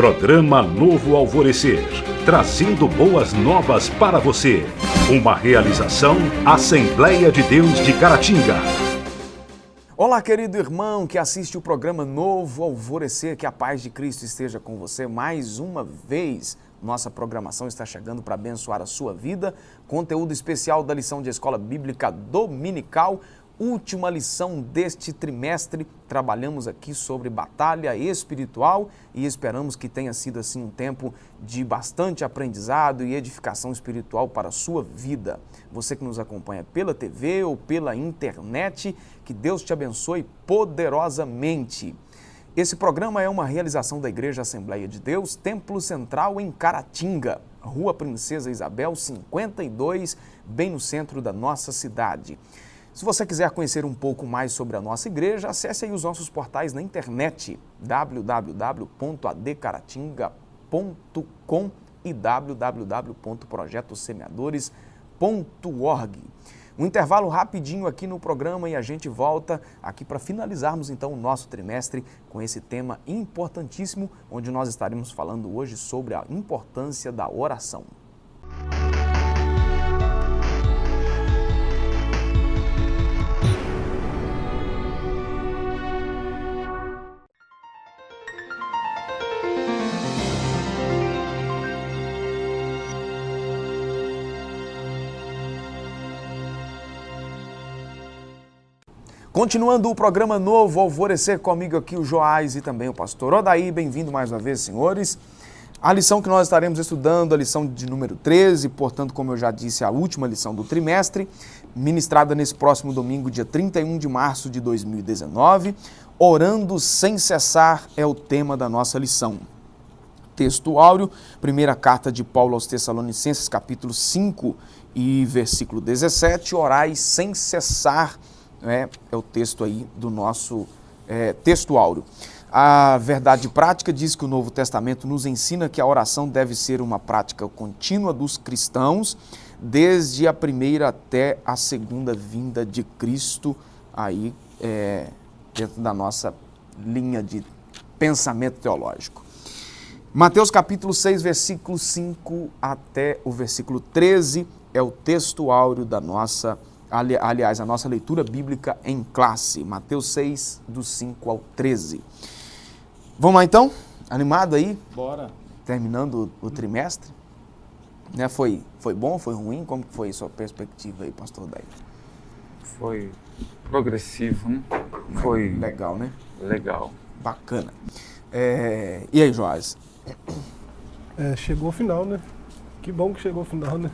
Programa Novo Alvorecer, trazendo boas novas para você. Uma realização Assembleia de Deus de Caratinga. Olá, querido irmão que assiste o programa Novo Alvorecer, que a paz de Cristo esteja com você mais uma vez. Nossa programação está chegando para abençoar a sua vida. Conteúdo especial da lição de Escola Bíblica Dominical. Última lição deste trimestre, trabalhamos aqui sobre batalha espiritual e esperamos que tenha sido assim um tempo de bastante aprendizado e edificação espiritual para a sua vida. Você que nos acompanha pela TV ou pela internet, que Deus te abençoe poderosamente. Esse programa é uma realização da Igreja Assembleia de Deus, Templo Central em Caratinga, Rua Princesa Isabel, 52, bem no centro da nossa cidade. Se você quiser conhecer um pouco mais sobre a nossa igreja, acesse aí os nossos portais na internet, www.adcaratinga.com e www.projetosemeadores.org. Um intervalo rapidinho aqui no programa e a gente volta aqui para finalizarmos então o nosso trimestre com esse tema importantíssimo, onde nós estaremos falando hoje sobre a importância da oração. Continuando o programa Novo Alvorecer, comigo aqui o Joás e também o pastor Odaí. Bem-vindo mais uma vez, senhores. A lição que nós estaremos estudando, a lição de número 13, portanto, como eu já disse, a última lição do trimestre, ministrada nesse próximo domingo, dia 31 de março de 2019. Orando sem cessar é o tema da nossa lição. Texto áureo, primeira carta de Paulo aos Tessalonicenses, capítulo 5 e versículo 17, orai sem cessar. É o texto aí do nosso texto áureo. A verdade prática diz que o Novo Testamento nos ensina que a oração deve ser uma prática contínua dos cristãos, desde a primeira até a segunda vinda de Cristo, aí dentro da nossa linha de pensamento teológico. Mateus capítulo 6, versículo 5 até o versículo 13 é o texto áureo da nossa aliás, a nossa leitura bíblica em classe, Mateus 6, do 5 ao 13. Vamos lá então? Animado aí? Bora. Terminando o trimestre? Né? Foi bom, foi ruim? Como foi a sua perspectiva aí, pastor Daí? Foi progressivo, né? Foi legal, né? Legal. Bacana. E aí, Joás? Chegou ao final, né? Que bom que chegou ao final, né?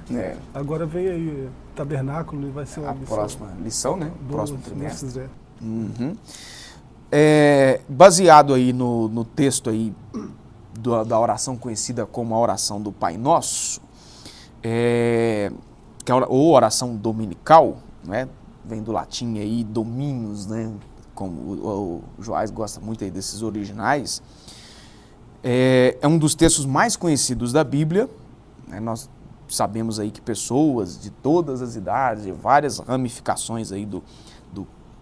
Agora vem aí tabernáculo, vai ser uma lição. Próxima lição, né? Próximo trimestre. Uhum. Baseado aí no texto aí da oração conhecida como a oração do Pai Nosso, ou oração dominical, né? Vem do latim aí, dominus, né? Como o Joás gosta muito aí desses originais. É um dos textos mais conhecidos da Bíblia. Nós sabemos aí que pessoas de todas as idades, de várias ramificações aí do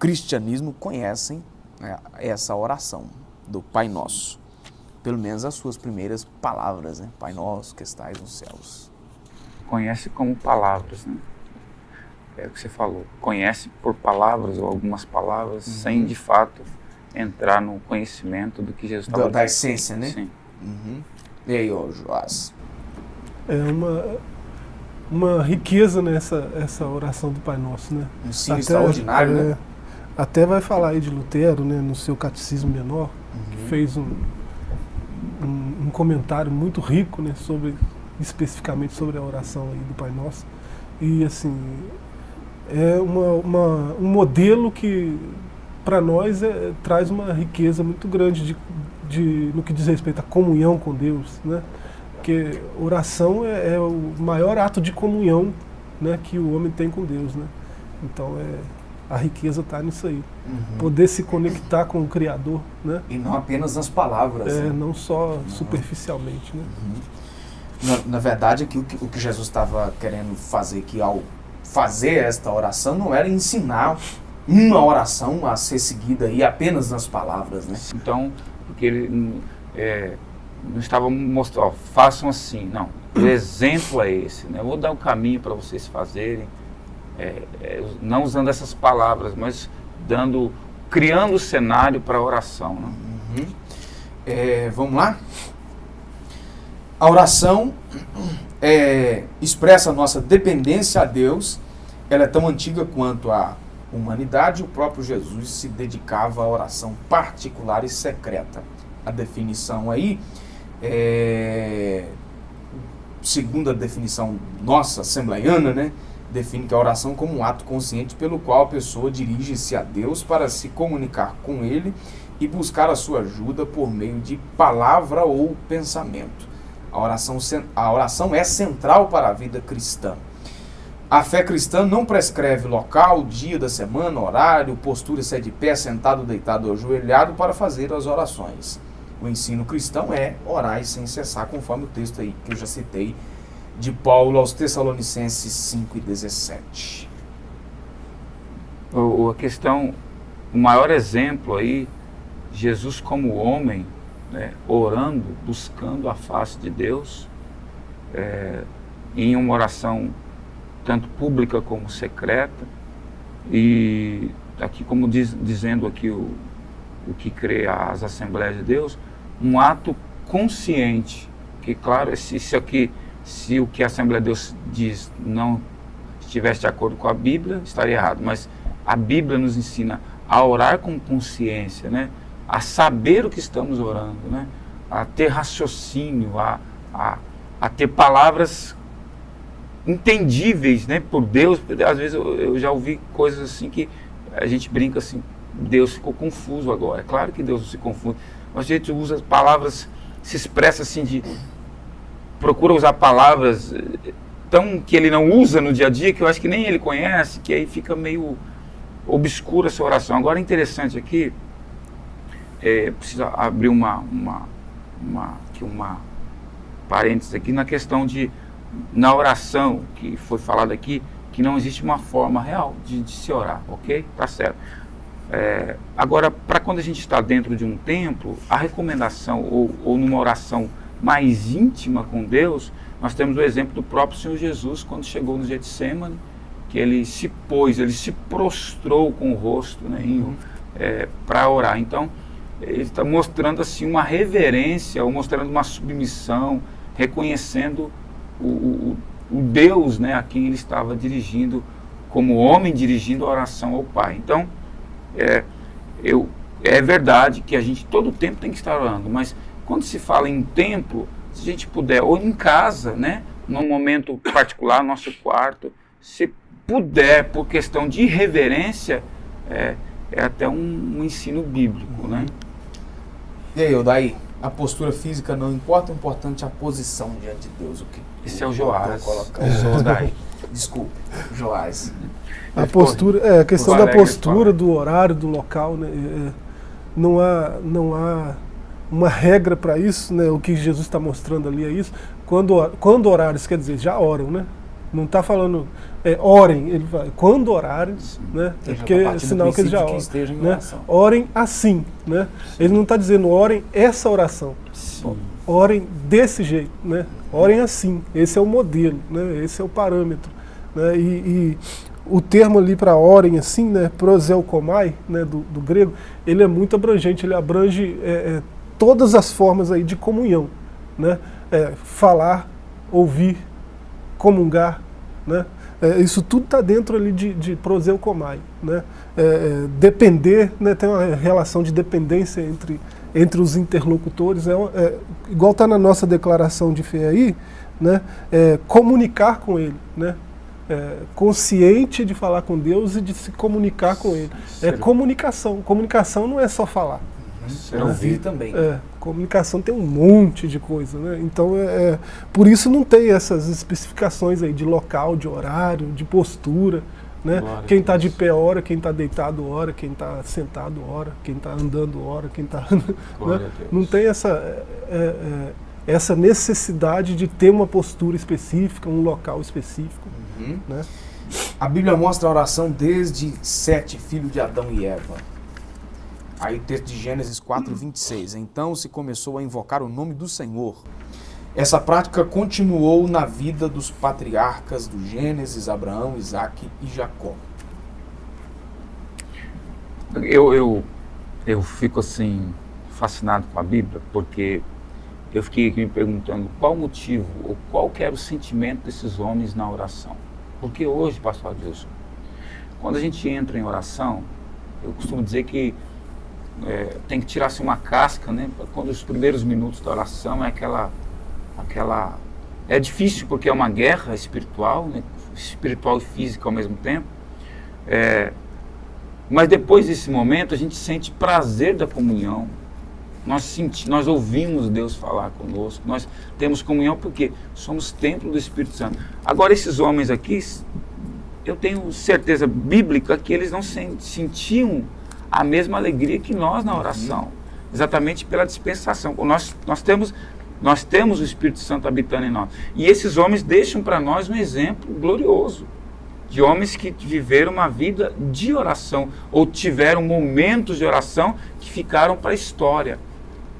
cristianismo conhecem, né, essa oração do Pai Nosso. Pelo menos as suas primeiras palavras, né? Pai Nosso que estais nos céus. Conhece como palavras, né? É o que você falou. Conhece por palavras ou algumas palavras, sem de fato entrar no conhecimento do que Jesus estava dizendo. Da essência, né? Sim. E aí, Joás? É uma riqueza nessa oração do Pai Nosso, né? Um ensino extraordinário, né? Até vai falar aí de Lutero, né, no seu Catecismo Menor, que fez um comentário muito rico, né, especificamente sobre a oração aí do Pai Nosso. E assim, é um modelo que para nós traz uma riqueza muito grande no que diz respeito à comunhão com Deus, né? Porque oração é o maior ato de comunhão, né, que o homem tem com Deus, né? Então a riqueza está nisso aí. Poder se conectar com o Criador, né? E não apenas nas palavras. Né? Não só superficialmente, né? Na verdade, aqui, o que Jesus estava querendo fazer aqui ao fazer esta oração não era ensinar uma oração a ser seguida aí apenas nas palavras, né? Então, porque ele não estava mostrando, ó, façam assim, não. O exemplo é esse, né? Eu vou dar o caminho para vocês fazerem, não usando essas palavras, mas criando o cenário para a oração, né? Vamos lá? A oração expressa a nossa dependência a Deus. Ela é tão antiga quanto a humanidade. O próprio Jesus se dedicava à oração particular e secreta. A definição aí, segundo a definição nossa, assembleiana, né, define que a oração como um ato consciente pelo qual a pessoa dirige-se a Deus para se comunicar com Ele e buscar a sua ajuda por meio de palavra ou pensamento. A oração é central para a vida cristã. A fé cristã não prescreve local, dia da semana, horário, postura, se é de pé, sentado, deitado ou ajoelhado para fazer as orações. O ensino cristão é orar sem cessar, conforme o texto aí que eu já citei, de Paulo aos Tessalonicenses 5:17. A questão, o maior exemplo aí, Jesus como homem, né, orando, buscando a face de Deus, em uma oração tanto pública como secreta, e aqui como dizendo aqui o que crê as Assembleias de Deus, um ato consciente, que claro, se o que a Assembleia de Deus diz não estivesse de acordo com a Bíblia, estaria errado, mas a Bíblia nos ensina a orar com consciência, né? A saber o que estamos orando, né? A ter raciocínio, a ter palavras entendíveis, né, por Deus. Às vezes eu já ouvi coisas assim que a gente brinca assim, Deus ficou confuso agora. É claro que Deus não se confunde, mas a gente usa palavras, se expressa assim, procura usar palavras tão que ele não usa no dia a dia, que eu acho que nem ele conhece, que aí fica meio obscura a sua oração. Agora, interessante aqui, preciso abrir uma parênteses aqui na questão na oração que foi falado aqui, que não existe uma forma real de se orar, ok? Tá certo. Agora, para quando a gente está dentro de um templo, a recomendação, ou numa oração mais íntima com Deus, nós temos o exemplo do próprio Senhor Jesus, quando chegou no Getsêmani, que ele se prostrou com o rosto, né, para orar. Então, ele está mostrando assim uma reverência, ou mostrando uma submissão, reconhecendo o Deus, né, a quem ele estava dirigindo, como homem dirigindo a oração ao Pai. Então, é verdade que a gente todo o tempo tem que estar orando, mas quando se fala em templo, se a gente puder, ou em casa, né, num momento particular, no nosso quarto, se puder, por questão de reverência, é até um ensino bíblico, né? E aí, Odaí, a postura física não importa, o importante é a posição diante de Deus. Esse é o Joás. O Odaí. Desculpe, Joás. A postura, a questão da postura, do horário, do local, né? Não há uma regra para isso, né? O que Jesus está mostrando ali é isso. Quando horários, quer dizer, já oram, né? Não está falando orem, ele fala, quando orares, né? Porque é sinal que eles já oram, né? Orem assim, né? Ele não está dizendo orem essa oração, orem desse jeito, né? Orem assim, esse é o modelo, né? Esse é o parâmetro, né? E o termo ali para orem assim, né? Proseukomai, né? Do grego, ele é muito abrangente, ele abrange todas as formas aí de comunhão, né? Falar, ouvir, comungar, né? Isso tudo está dentro ali de proseukomai, né? Depender, né? Tem uma relação de dependência entre os interlocutores, igual está na nossa declaração de fé aí, né? Comunicar com ele, né? Consciente de falar com Deus e de se comunicar com ele. Comunicação. Comunicação não é só falar. Ouvir também. Comunicação tem um monte de coisa, né? Então, por isso não tem essas especificações aí de local, de horário, de postura, né? Quem está de pé ora, quem está deitado ora, quem está sentado ora, quem está andando ora, quem está... né? Não tem essa necessidade de ter uma postura específica, um local específico. Né? A Bíblia mostra a oração desde Sete, filho de Adão e Eva. Aí o texto de Gênesis 4:26. Então se começou a invocar o nome do Senhor. Essa prática continuou na vida dos patriarcas do Gênesis, Abraão, Isaque e Jacó. Eu fico assim fascinado com a Bíblia, porque eu fiquei aqui me perguntando qual o motivo ou qual que era o sentimento desses homens na oração. Porque hoje, pastor Adilson, quando a gente entra em oração, eu costumo dizer que tem que tirar-se uma casca, né? Quando os primeiros minutos da oração é aquela é difícil porque é uma guerra espiritual, né? Espiritual e física ao mesmo tempo. Mas depois desse momento a gente sente prazer da comunhão. Nós ouvimos Deus falar conosco, nós temos comunhão porque somos templo do Espírito Santo. Agora esses homens aqui, eu tenho certeza bíblica que eles não sentiam a mesma alegria que nós na oração, exatamente pela dispensação. Nós temos o Espírito Santo habitando em nós. E esses homens deixam para nós um exemplo glorioso de homens que viveram uma vida de oração ou tiveram momentos de oração que ficaram para a história.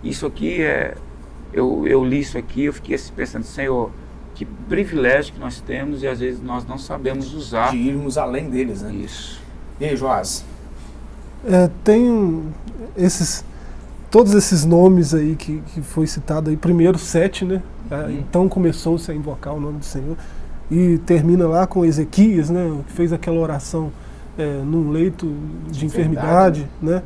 Isso aqui eu li isso aqui, eu fiquei pensando, Senhor, que privilégio que nós temos e às vezes nós não sabemos usar. De irmos além deles, né? Isso. E aí, Joás? Tem todos esses nomes aí que foi citado aí, primeiro 7, né? Então começou-se a invocar o nome do Senhor. E termina lá com Ezequias, né? Que fez aquela oração num leito de enfermidade, né?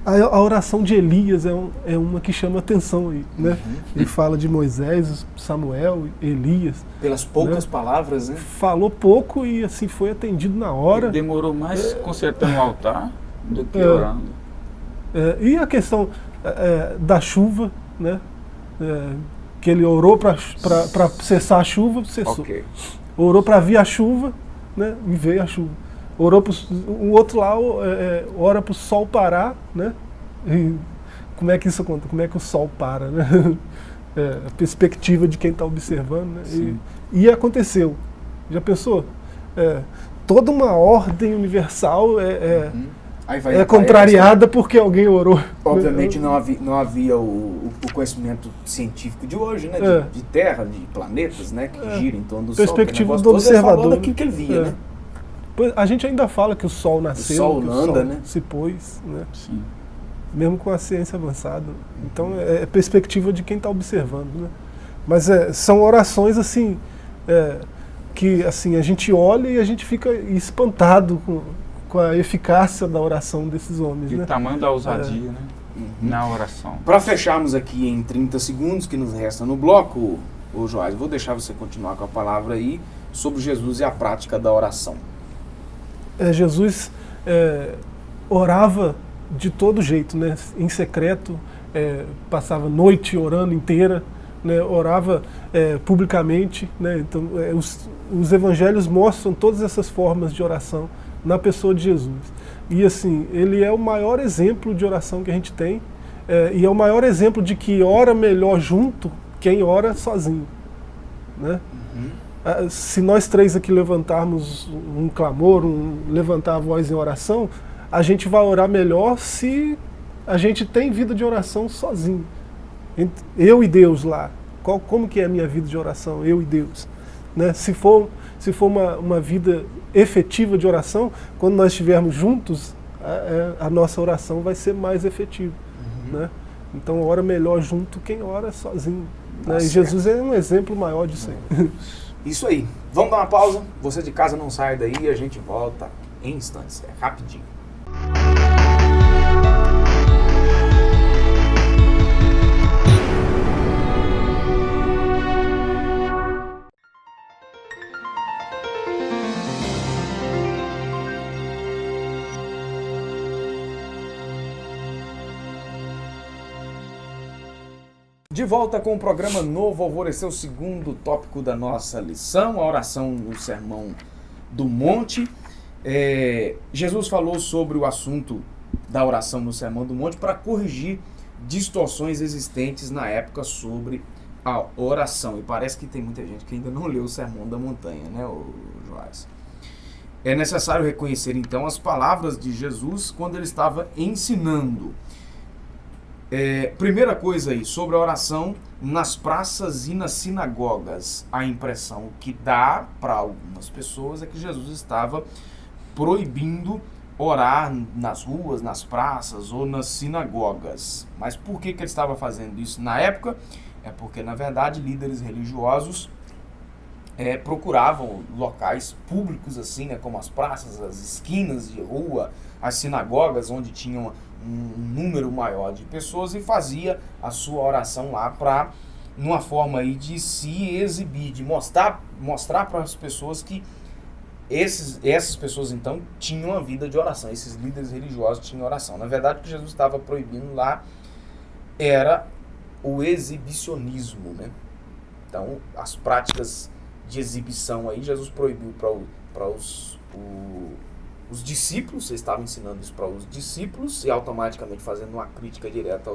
A oração de Elias é uma que chama atenção aí, né? Ele fala de Moisés, Samuel, Elias. Pelas poucas palavras, né? Falou pouco e assim foi atendido na hora. Ele demorou mais consertando o altar do que orando. E a questão da chuva, né? Que ele orou para cessar a chuva, cessou. Okay. Orou para vir a chuva, né? E veio a chuva. Orou o outro lá ora para o sol parar, né? E como é que isso acontece? Como é que o sol para, né? A perspectiva de quem está observando, né? E aconteceu. Já pensou? Toda uma ordem universal é contrariada porque alguém orou. Obviamente não havia o conhecimento científico de hoje, né? De Terra, de planetas, né? Que giram em torno do Sol. Perspectiva do observador. Daquilo que ele via, né? A gente ainda fala que o Sol nasceu, o Sol que anda, o Sol né? se pôs, né? Sim. Mesmo com a ciência avançada. Então é perspectiva de quem está observando, né? Mas são orações assim, que assim, a gente olha e a gente fica espantado com a eficácia da oração desses homens. E né? o tamanho da ousadia, né? Na oração. Para fecharmos aqui em 30 segundos que nos resta no bloco, Joás, vou deixar você continuar com a palavra aí sobre Jesus e a prática da oração. Jesus orava de todo jeito, né? Em secreto, passava noite orando inteira, né? Orava publicamente, né? Então, os evangelhos mostram todas essas formas de oração na pessoa de Jesus. E assim, ele é o maior exemplo de oração que a gente tem, e é o maior exemplo de que ora melhor junto quem ora sozinho, né? Se nós três aqui levantarmos um clamor, levantar a voz em oração, a gente vai orar melhor se a gente tem vida de oração sozinho. Eu e Deus lá. Como que é a minha vida de oração? Eu e Deus. Né? Se for uma vida efetiva de oração, quando nós estivermos juntos, a nossa oração vai ser mais efetiva. Né? Então ora melhor junto quem ora sozinho. Né? E Jesus é um exemplo maior disso aí. Isso aí. Vamos dar uma pausa. Você de casa não sai daí e a gente volta em instantes. Rapidinho. De volta com o programa Novo Alvorecer, o segundo tópico da nossa lição, a oração no Sermão do Monte. Jesus falou sobre o assunto da oração no Sermão do Monte para corrigir distorções existentes na época sobre a oração. E parece que tem muita gente que ainda não leu o Sermão da Montanha, né, Joás? É necessário reconhecer, então, as palavras de Jesus quando ele estava ensinando. Primeira coisa aí, sobre a oração nas praças e nas sinagogas. A impressão que dá para algumas pessoas é que Jesus estava proibindo orar nas ruas, nas praças ou nas sinagogas. Mas por que ele estava fazendo isso na época? É porque, na verdade, líderes religiosos procuravam locais públicos assim, né, como as praças, as esquinas de rua, as sinagogas, onde tinham um número maior de pessoas, e fazia a sua oração lá para, numa forma aí de se exibir, de mostrar para as pessoas que essas pessoas então tinham a vida de oração, esses líderes religiosos tinham oração. Na verdade, o que Jesus estava proibindo lá era o exibicionismo, né? Então, as práticas de exibição aí, Jesus proibiu para os discípulos. Você estava ensinando isso para os discípulos e automaticamente fazendo uma crítica direta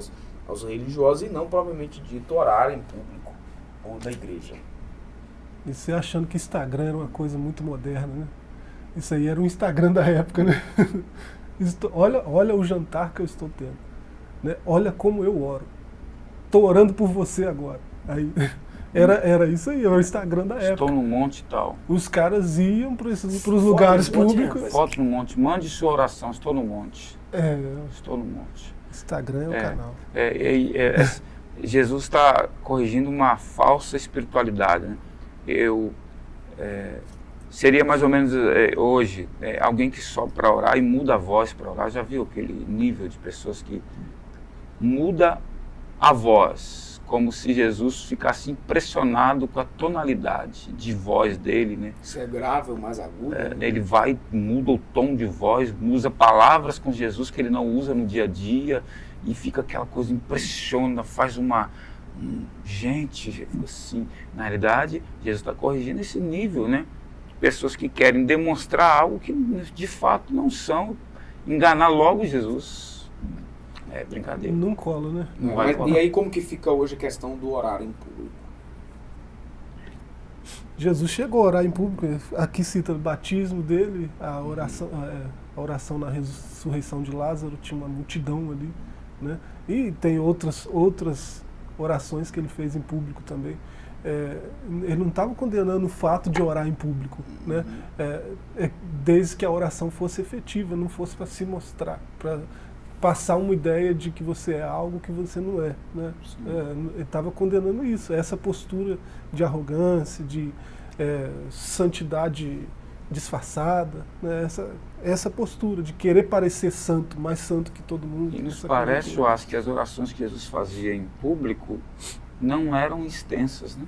aos religiosos, e não propriamente dito orar em público ou na igreja. E você achando que Instagram era uma coisa muito moderna, né? Isso aí era o Instagram da época, né? Olha o jantar que eu estou tendo, né? Olha como eu oro. Estou orando por você agora. Aí, era isso aí, era o Instagram da época. Estou no monte e tal. Os caras iam para os lugares públicos. Foto no monte, mande sua oração, estou no monte. Estou no monte. Instagram é o canal. Jesus está corrigindo uma falsa espiritualidade, né? Seria mais ou menos hoje, alguém que sobe para orar e muda a voz para orar. Já viu aquele nível de pessoas que muda a voz, como se Jesus ficasse impressionado com a tonalidade de voz dele, né? Isso é grave ou mais agudo? Ele vai, muda o tom de voz, usa palavras com Jesus que ele não usa no dia a dia, e fica aquela coisa, impressiona, faz gente, assim, na realidade, Jesus está corrigindo esse nível, né? Pessoas que querem demonstrar algo que de fato não são, enganar logo Jesus. É brincadeira. Não cola, né? Não vai colar. E aí como que fica hoje a questão do orar em público? Jesus chegou a orar em público. Aqui cita o batismo dele, a oração na ressurreição de Lázaro, tinha uma multidão ali, né? E tem outras orações que ele fez em público também. Ele não estava condenando o fato de orar em público, né? Desde que a oração fosse efetiva, não fosse para se mostrar, para passar uma ideia de que você é algo que você não é, né? Ele estava condenando isso, essa postura de arrogância, de santidade disfarçada, né? Essa postura de querer parecer santo, mais santo que todo mundo. E nos parece, eu acho, que as orações que Jesus fazia em público não eram extensas, né?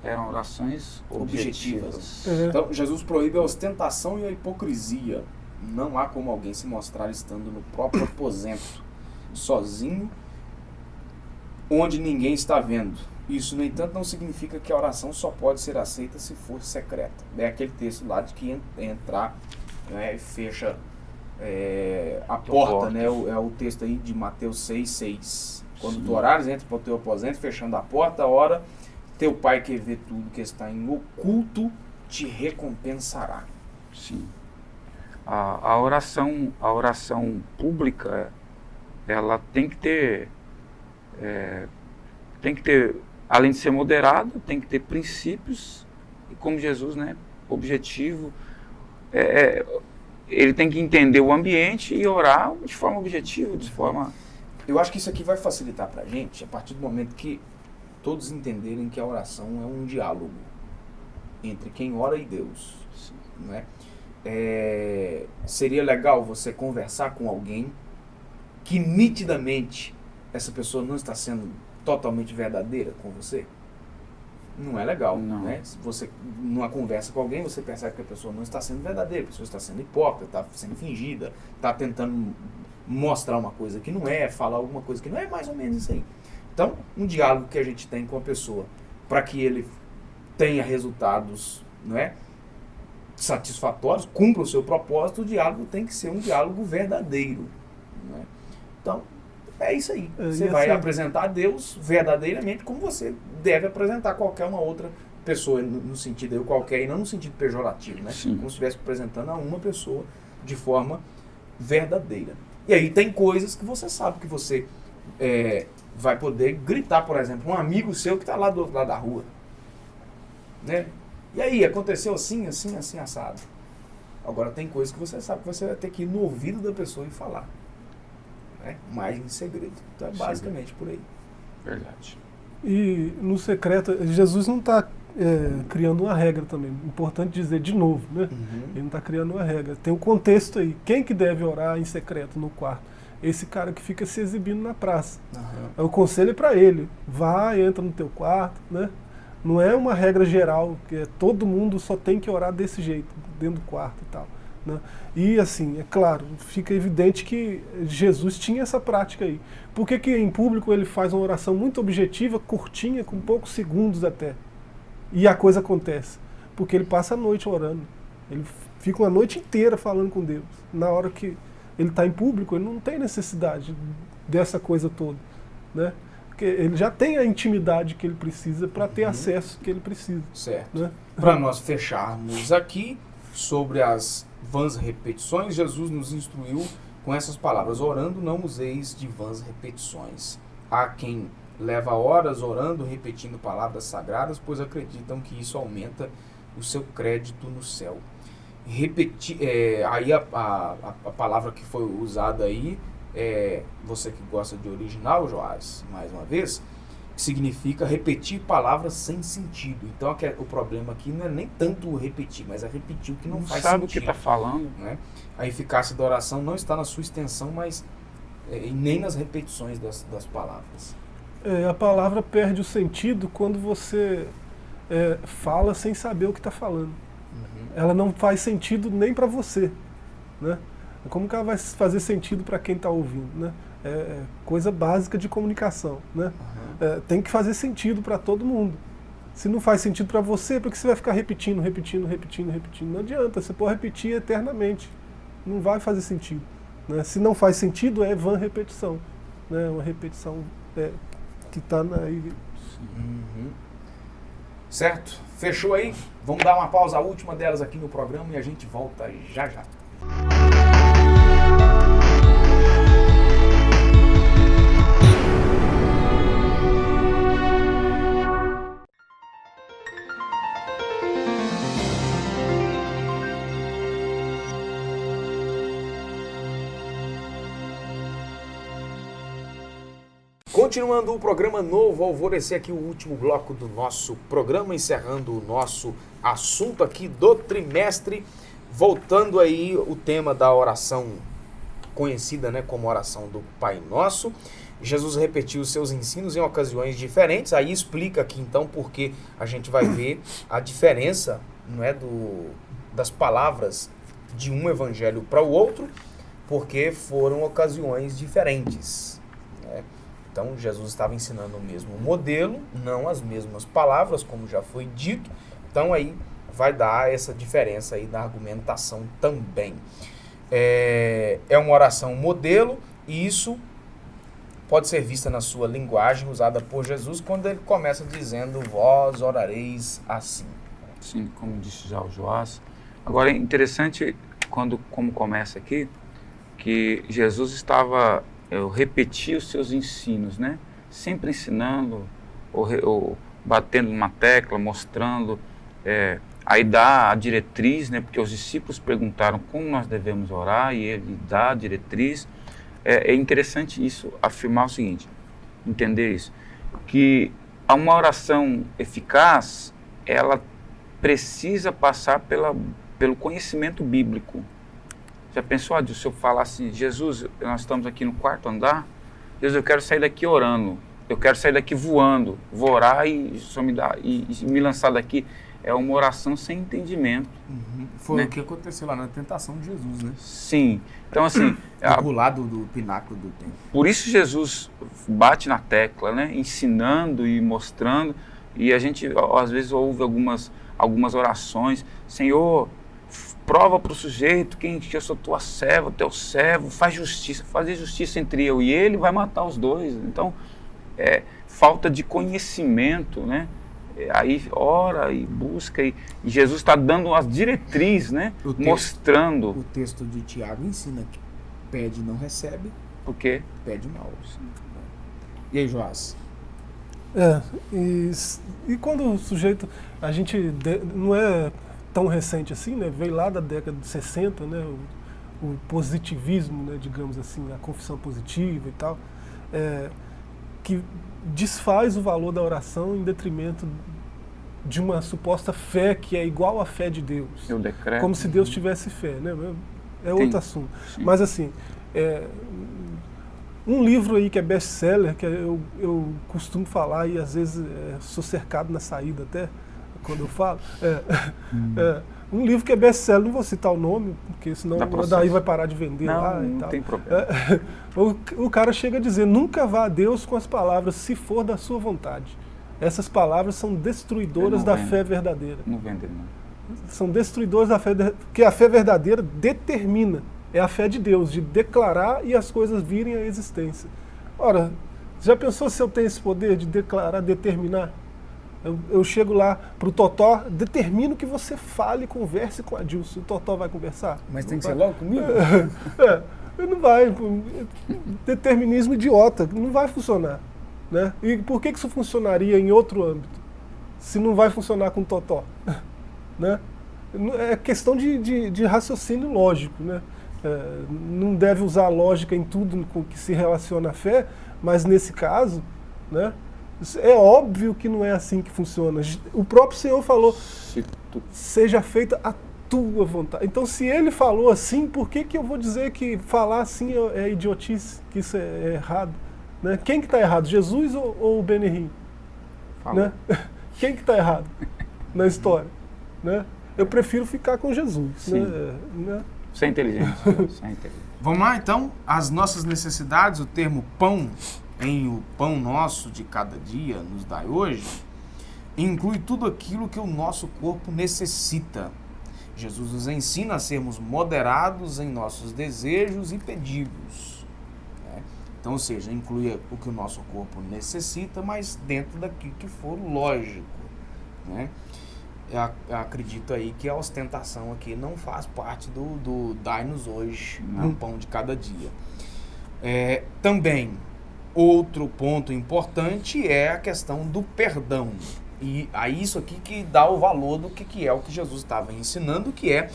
Eram orações objetivas. Então, Jesus proíbe a ostentação e a hipocrisia. Não há como alguém se mostrar estando no próprio aposento, sozinho, onde ninguém está vendo. Isso, no entanto, não significa que a oração só pode ser aceita se for secreta. É aquele texto lá de que entrar, né, e fecha a porta, né? É o texto aí de Mateus 6,6. Quando tu orares, entra para o teu aposento, fechando a porta, ora, teu pai que vê tudo que está em oculto te recompensará. Sim. A oração pública, ela tem que ter, além de ser moderada, tem que ter princípios, e como Jesus, né, objetivo, ele tem que entender o ambiente e orar de forma objetiva, de forma... Eu acho que isso aqui vai facilitar para a gente a partir do momento que todos entenderem que a oração é um diálogo entre quem ora e Deus, não é? Seria legal você conversar com alguém que nitidamente essa pessoa não está sendo totalmente verdadeira com você? Não é legal, não. Né? Se você, numa conversa com alguém, você percebe que a pessoa não está sendo verdadeira, a pessoa está sendo hipócrita, está sendo fingida, está tentando mostrar uma coisa que não é, falar alguma coisa que não é, mais ou menos isso aí. Então, um diálogo que a gente tem com a pessoa, para que ele tenha resultados, não é, satisfatórios, cumpra o seu propósito, o diálogo tem que ser um diálogo verdadeiro, não é? Então, é isso aí. Você vai apresentar a Deus verdadeiramente como você deve apresentar qualquer uma outra pessoa no sentido eu qualquer e não no sentido pejorativo, né? Sim. Como se estivesse apresentando a uma pessoa de forma verdadeira. E aí tem coisas que você sabe que você vai poder gritar, por exemplo, um amigo seu que está lá do outro lado da rua, né? E aí, aconteceu assim, assim, assim, assado. Agora tem coisas que você sabe que você vai ter que ir no ouvido da pessoa e falar, né? Mas em segredo. Então é basicamente por aí. Verdade. E no secreto, Jesus não está criando uma regra também. Importante dizer de novo, né? Ele não está criando uma regra. Tem um contexto aí. Quem que deve orar em secreto no quarto? Esse cara que fica se exibindo na praça. O conselho é para ele. Vai, entra no teu quarto, né? Não é uma regra geral, que todo mundo só tem que orar desse jeito, dentro do quarto e tal, né? E assim, é claro, fica evidente que Jesus tinha essa prática aí. Por que em público ele faz uma oração muito objetiva, curtinha, com poucos segundos até? E a coisa acontece. Porque ele passa a noite orando. Ele fica uma noite inteira falando com Deus. Na hora que ele está em público, ele não tem necessidade dessa coisa toda, né? Porque ele já tem a intimidade que ele precisa para ter acesso que ele precisa. Certo. Né? Para nós fecharmos aqui sobre as vãs repetições, Jesus nos instruiu com essas palavras: orando, não useis de vãs repetições. Há quem leva horas orando, repetindo palavras sagradas, pois acreditam que isso aumenta o seu crédito no céu. Aí a palavra que foi usada aí, você que gosta de original, Joás, mais uma vez, significa repetir palavras sem sentido. Então o problema aqui não é nem tanto repetir, mas é repetir o que não faz sentido. Sabe o que está falando? Né? A eficácia da oração não está na sua extensão, mas e nem nas repetições das palavras. A palavra perde o sentido quando você fala sem saber o que está falando. Ela não faz sentido nem para você, né? Como que ela vai fazer sentido para quem está ouvindo, né? É coisa básica de comunicação, né? Tem que fazer sentido para todo mundo. Se não faz sentido para você, por que você vai ficar repetindo? Não adianta, você pode repetir eternamente. Não vai fazer sentido, né? Se não faz sentido, é vã repetição, né? Uma repetição que está aí. Certo? Fechou aí? Vamos dar uma pausa, a última delas aqui no programa, e a gente volta já já. Continuando o programa Novo Alvorecer, aqui o último bloco do nosso programa, encerrando o nosso assunto aqui do trimestre, voltando aí o tema da oração conhecida, né, como oração do Pai Nosso. Jesus repetiu os seus ensinos em ocasiões diferentes, aí explica aqui então porque a gente vai ver a diferença, não é, das palavras de um evangelho para o outro, porque foram ocasiões diferentes, né? Então, Jesus estava ensinando o mesmo modelo, não as mesmas palavras, como já foi dito. Então, aí vai dar essa diferença aí na argumentação também. É uma oração modelo, e isso pode ser vista na sua linguagem usada por Jesus, quando ele começa dizendo: vós orareis assim. Sim, como disse já o Joás. Agora, é interessante, como começa aqui, que Jesus estava... repetir os seus ensinos, né? Sempre ensinando, ou batendo numa tecla, mostrando, aí dá a diretriz, né? Porque os discípulos perguntaram como nós devemos orar, e ele dá a diretriz. É interessante isso, afirmar o seguinte, entender isso, que uma oração eficaz, ela precisa passar pelo conhecimento bíblico. Já pensou, se eu falar assim: Jesus, nós estamos aqui no quarto andar, Jesus, eu quero sair daqui orando, eu quero sair daqui voando, vou orar e me lançar daqui. É uma oração sem entendimento. Foi, né, o que aconteceu lá na tentação de Jesus, né? Sim. Então, assim... do lado do pináculo do templo. Por isso Jesus bate na tecla, né? Ensinando e mostrando. E a gente, às vezes, ouve algumas orações: Senhor, prova para o sujeito que eu sou tua serva, teu servo, fazer justiça entre eu e ele, vai matar os dois. Então, falta de conhecimento, né? aí ora e busca, e Jesus está dando as diretrizes, né? Mostrando. O texto de Tiago ensina que pede e não recebe, Por quê? pede mal. E aí, Joás? E quando o sujeito, não é tão recente assim, né? Veio lá da década de 60, né? O positivismo, né? Digamos assim, a confissão positiva e tal, que desfaz o valor da oração em detrimento de uma suposta fé que é igual à fé de Deus. Eu decreto. Como se Deus tivesse fé, né? É outro assunto. Sim. Mas assim, um livro aí que é best-seller, que eu costumo falar e às vezes sou cercado na saída até, quando eu falo, um livro que é best-seller, não vou citar o nome, porque senão daí vai parar de vender lá e tal. Não tem problema. O cara chega a dizer, nunca vá a Deus com as palavras, se for da sua vontade. Essas palavras são destruidoras da fé verdadeira. Não vende, não. São destruidoras da fé, porque a fé verdadeira determina. É a fé de Deus, de declarar e as coisas virem à existência. Ora, já pensou se eu tenho esse poder de declarar, determinar? Eu chego lá para o Totó, determino que você fale, converse com a Dilson. O Totó vai conversar? Mas tem que ser logo comigo? Não vai. Determinismo idiota, não vai funcionar. Né? E por que isso funcionaria em outro âmbito? Se não vai funcionar com o Totó? Né? É questão de raciocínio lógico, né? Não deve usar a lógica em tudo com que se relaciona à fé, mas nesse caso, né, é óbvio que não é assim que funciona. O próprio Senhor falou, seja feita a tua vontade. Então, se ele falou assim, por que eu vou dizer que falar assim é idiotice, que isso é errado? Né? Quem que está errado, Jesus ou o Benihim? Né? Quem que está errado na história? Né? Eu prefiro ficar com Jesus. Né? Sem inteligência. Vamos lá, então? As nossas necessidades, o termo pão, em o pão nosso de cada dia, nos dai hoje, inclui tudo aquilo que o nosso corpo necessita. Jesus nos ensina a sermos moderados em nossos desejos e pedidos. Né? Então, ou seja, inclui o que o nosso corpo necessita, mas dentro daquilo que for lógico. Né? Eu acredito aí que a ostentação aqui não faz parte do dai-nos hoje, o pão de cada dia. Também, outro ponto importante é a questão do perdão. E aí isso aqui que dá o valor do que é o que Jesus estava ensinando, que é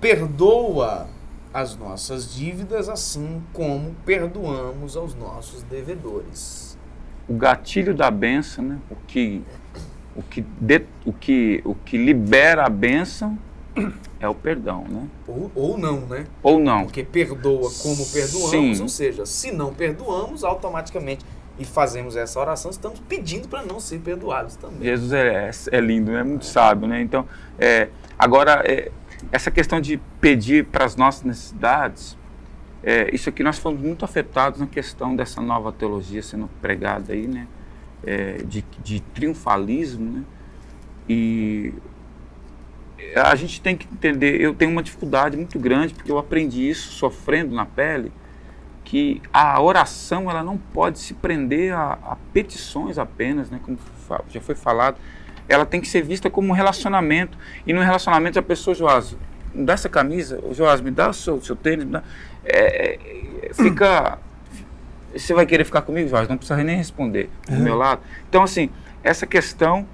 perdoa as nossas dívidas assim como perdoamos aos nossos devedores. O gatilho da bênção, né? O que libera a bênção é o perdão, né? Ou não, né? Ou não. Porque perdoa como perdoamos, Sim. ou seja, se não perdoamos, automaticamente, e fazemos essa oração, estamos pedindo para não ser perdoados também. Jesus é lindo, é muito sábio, né? Então, agora, essa questão de pedir para as nossas necessidades, isso aqui nós fomos muito afetados na questão dessa nova teologia sendo pregada aí, né? De triunfalismo, né? E a gente tem que entender, eu tenho uma dificuldade muito grande, porque eu aprendi isso sofrendo na pele, que a oração ela não pode se prender a petições apenas, né? Como já foi falado, ela tem que ser vista como um relacionamento, e no relacionamento a pessoa, Joás, me dá essa camisa, Joás, me dá o seu tênis, me dá, você vai querer ficar comigo, Jorge? Não precisa nem responder do meu lado. Então, assim, essa questão,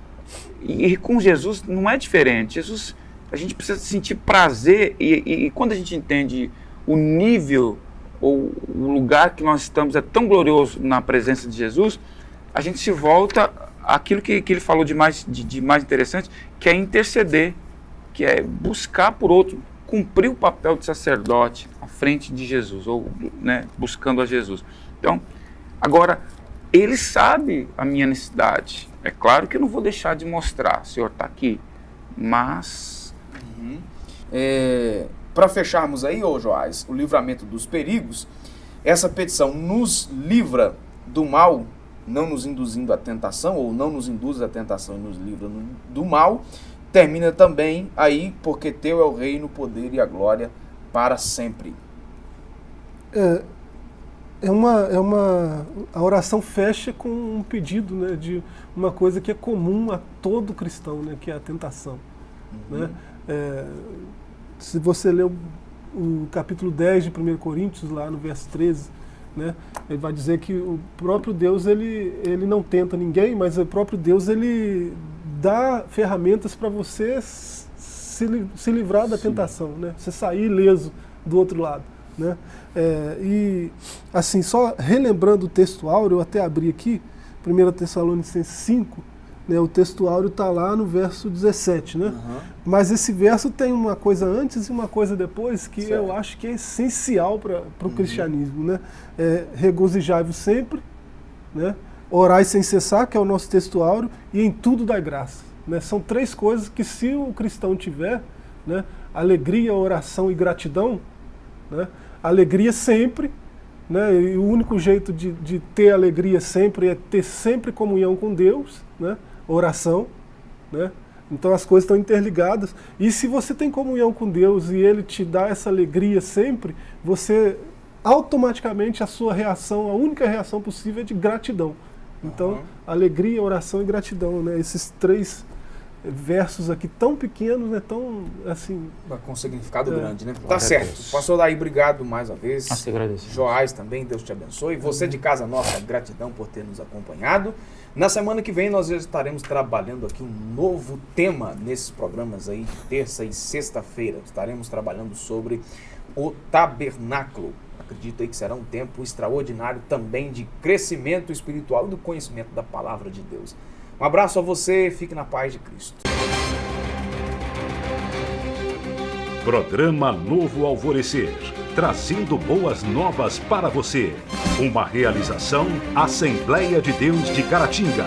e com Jesus não é diferente. Jesus, a gente precisa sentir prazer, e quando a gente entende o nível, ou o lugar que nós estamos é tão glorioso na presença de Jesus, a gente se volta àquilo que ele falou de mais interessante, que é interceder, que é buscar por outro, cumprir o papel de sacerdote à frente de Jesus, ou, né, buscando a Jesus. Então, agora, ele sabe a minha necessidade. É claro que eu não vou deixar de mostrar, o Senhor está aqui, mas... Para fecharmos aí, Joás, o livramento dos perigos, essa petição nos livra do mal, não nos induzindo à tentação, ou não nos induz à tentação e nos livra do mal, termina também aí, porque teu é o reino, o poder e a glória para sempre. a oração fecha com um pedido, né, de uma coisa que é comum a todo cristão, né, que é a tentação. Né? Se você ler o capítulo 10 de 1 Coríntios, lá no verso 13, né, ele vai dizer que o próprio Deus ele não tenta ninguém, mas o próprio Deus ele dá ferramentas para você se livrar da tentação, né, você sair ileso do outro lado. Né? E assim, só relembrando o texto áureo, eu até abri aqui, 1 Tessalonicenses 5, né, o texto áureo está lá no verso 17, né? Mas esse verso tem uma coisa antes e uma coisa depois que eu acho que é essencial para o cristianismo. Né? Regozijai-vos sempre, né? Orai sem cessar, que é o nosso texto áureo, e em tudo dai graça. Né? São três coisas que, se o cristão tiver, né, alegria, oração e gratidão, né, alegria sempre, né, e o único jeito de ter alegria sempre é ter sempre comunhão com Deus, né, oração, né, então as coisas estão interligadas, e se você tem comunhão com Deus e Ele te dá essa alegria sempre, você automaticamente a sua reação, a única reação possível é de gratidão. Então, alegria, oração e gratidão, né, esses três versos aqui tão pequenos, né, tão assim... Com significado grande, né? Tá certo. Pastor Daí, obrigado mais uma vez. Nós te agradecemos. Joás também, Deus te abençoe. Você de casa, nossa gratidão por ter nos acompanhado. Na semana que vem nós estaremos trabalhando aqui um novo tema nesses programas aí de terça e sexta-feira. Estaremos trabalhando sobre o tabernáculo. Acredito aí que será um tempo extraordinário também de crescimento espiritual e do conhecimento da palavra de Deus. Um abraço a você, fique na paz de Cristo. Programa Novo Alvorecer, trazendo boas novas para você. Uma realização Assembleia de Deus de Caratinga.